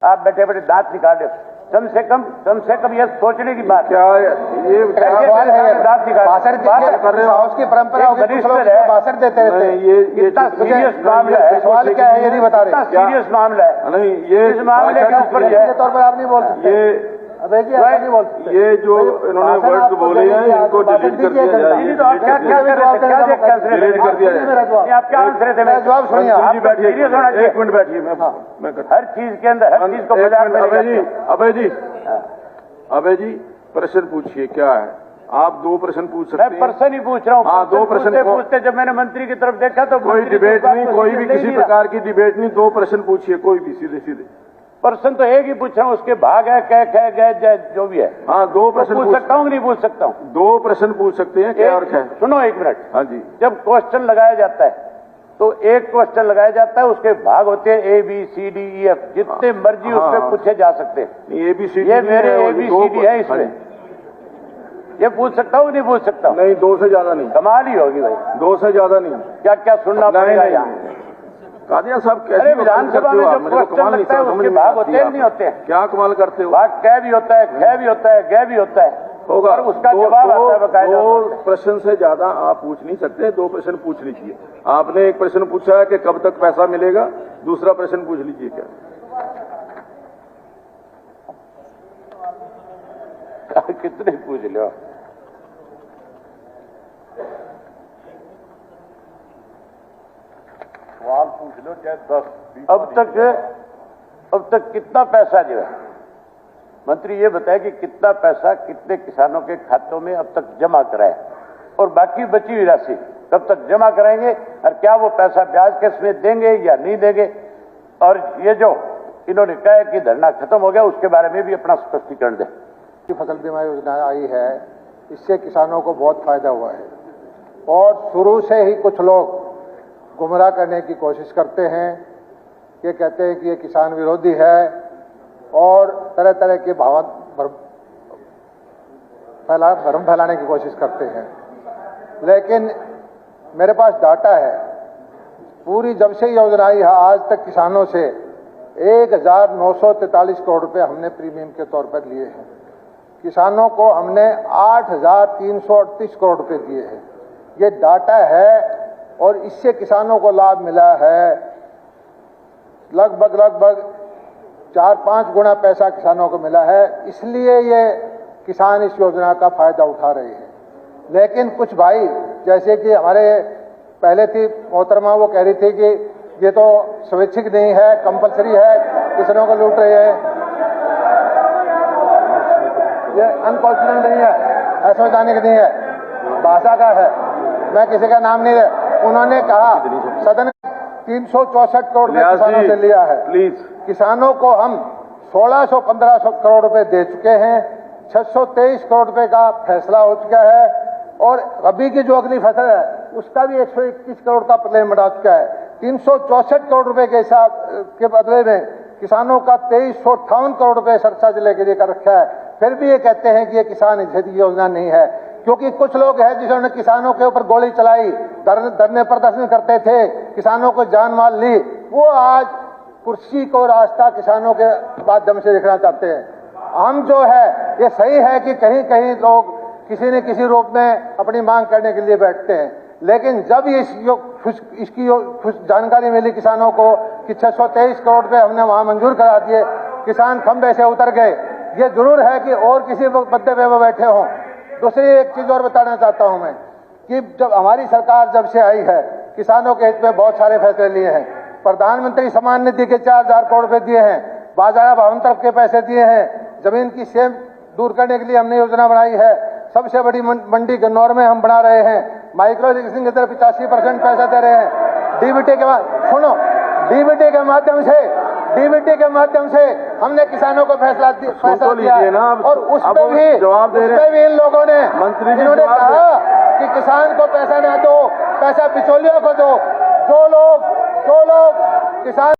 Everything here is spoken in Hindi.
आप बैठे बैठे दांत निकाले, कम से कम ये सोचने की बात क्या ये सवाल है। दांत भाषण कर रहे हो, उसकी परंपरा भाषण देते रहते हैं। ये इतना सीरियस मामला है। सवाल क्या है ये नहीं बता रहे। सीरियस मामला है। नहीं, ये इस मामले के ऊपर के तौर पर आप नहीं बोल सकते। ये जो इन्होंने वर्ड बोले हैं इनको डिलीट कर दिया जाए। आप क्या आंसर थे? जवाब सुनिए। एक मिनट बैठिए। मैं हर चीज के अंदर हर चीज को अभय जी प्रश्न पूछिए। क्या है? आप दो प्रश्न पूछ सकते हैं। मैं प्रश्न ही पूछ रहा हूँ। हाँ, दो प्रश्न पूछते जब मैंने मंत्री की तरफ देखा तो कोई डिबेट नहीं, कोई भी किसी प्रकार की डिबेट नहीं। दो प्रश्न पूछिए, कोई भी सीधे सीधे। प्रश्न तो एक ही पूछ रहा हूँ, उसके भाग है क्या गए जो भी है। हाँ, दो प्रश्न पूछ सकता हूँ, नहीं पूछ सकता हूँ। दो प्रश्न पूछ सकते हैं। क्या और क्या? सुनो एक मिनट। हाँ जी। जब क्वेश्चन लगाया जाता है तो एक क्वेश्चन लगाया जाता है, उसके भाग होते हैं ABCDEF, जितने मर्जी उस पर पूछे जा सकते हैं। ABCD ये मेरे ABCD है, इसमें ये पूछ सकता हूँ, नहीं पूछ सकता? नहीं, दो से ज्यादा नहीं। कमाल ही होगी भाई, दो से ज्यादा नहीं। क्या क्या सुनना पड़ेगा यहाँ? कादिया साहब अरे विधानसभा में जो क्वेश्चन लगता है उसके भाग होते हैं नहीं होते हैं? क्या कमाल करते हो? भाग कै भी होता है, खे भी होता है, गै भी होता है, होगा। और उसका जवाब आता है बकायदा। दो प्रश्न से ज्यादा आप पूछ नहीं सकते। दो प्रश्न पूछ लीजिए। आपने एक प्रश्न पूछा है कि कब तक पैसा मिलेगा, दूसरा प्रश्न पूछ लीजिए। क्या कितने पूछ लो? सवाल पूछ लो चाहे 10। अब तक कितना पैसा जो है, मंत्री ये बताए कि कितना पैसा कितने किसानों के खातों में अब तक जमा कराए, और बाकी बची हुई राशि कब तक जमा कराएंगे, और क्या वो पैसा ब्याज के समेत देंगे या नहीं देंगे? और ये जो इन्होंने कहा है कि धरना खत्म हो गया, उसके बारे में भी अपना स्पष्टीकरण दें। फसल बीमा योजना आई है, इससे किसानों को बहुत फायदा हुआ है, और शुरू से ही कुछ लोग गुमराह करने की कोशिश करते हैं। ये कहते हैं कि ये किसान विरोधी है और तरह तरह के भ्रम फैलाने की कोशिश करते हैं। लेकिन मेरे पास डाटा है, पूरी जब से योजना आई है आज तक किसानों से 1943 करोड़ रुपए हमने प्रीमियम के तौर पर लिए हैं। किसानों को हमने 8338 करोड़ रुपए दिए हैं। ये डाटा है, और इससे किसानों को लाभ मिला है लगभग 4-5 गुना पैसा किसानों को मिला है। इसलिए ये किसान इस योजना का फायदा उठा रहे हैं। लेकिन कुछ भाई, जैसे कि हमारे पहले थी मोहतरमा, वो कह रही थी कि ये तो स्वैच्छिक नहीं है, कंपलसरी है, किसानों को लूट रहे हैं, ये अनकॉन्स्टिट्यूशनल नहीं है, असंवैधानिक नहीं है, भाषा का है। मैं किसी का नाम नहीं ले। उन्होंने कहा सदन 364 करोड़ रुपए किसानों से लिया है। प्लीज, किसानों को हम 1600-1500 करोड़ रुपए दे चुके हैं। 623 करोड़ रुपए का फैसला हो चुका है, और रबी की जो अगली फसल है उसका भी 121 करोड़ का क्लेम बढ़ा चुका है। 364 करोड़ रुपए के हिसाब के बदले में किसानों का 2358 करोड़ रुपए सरचार्ज लेके देकर रखा है। फिर भी ये कहते हैं कि ये किसान हित योजना नहीं है, क्योंकि कुछ लोग हैं जिन्होंने किसानों के ऊपर गोली चलाई, धरने प्रदर्शन करते थे, किसानों को जान माल ली, वो आज कुर्सी को रास्ता किसानों के माध्यम से दिखना चाहते हैं। हम जो है, ये सही है कि कहीं कहीं लोग किसी न किसी रूप में अपनी मांग करने के लिए बैठते हैं, लेकिन जब इसकी जानकारी मिली किसानों को कि 623 करोड़ रुपए हमने वहां मंजूर करा दिए, किसान खंबे से उतर गए। ये जरूर है कि और किसी बद्दे पे वो बैठे हों। दूसरी एक चीज और बताना चाहता हूं मैं, कि जब हमारी सरकार जब से आई है, किसानों के हित में बहुत सारे फैसले लिए हैं। प्रधानमंत्री सम्मान निधि के 4000 करोड़ रुपए दिए हैं, बाजार भावांतर के पैसे दिए हैं, जमीन की सेम दूर करने के लिए हमने योजना बनाई है, सबसे बड़ी मंडी गन्नौर में हम बना रहे हैं, माइक्रो इरिगेशन के तरफ 85% पैसा दे रहे हैं। डीबीटी के माध्यम से हमने किसानों को फैसला दिया है, और उस पर भी इन लोगों ने इन्होंने कहा कि किसान को पैसा ना दो, पैसा बिचौलियों को दो। जो लोग किसान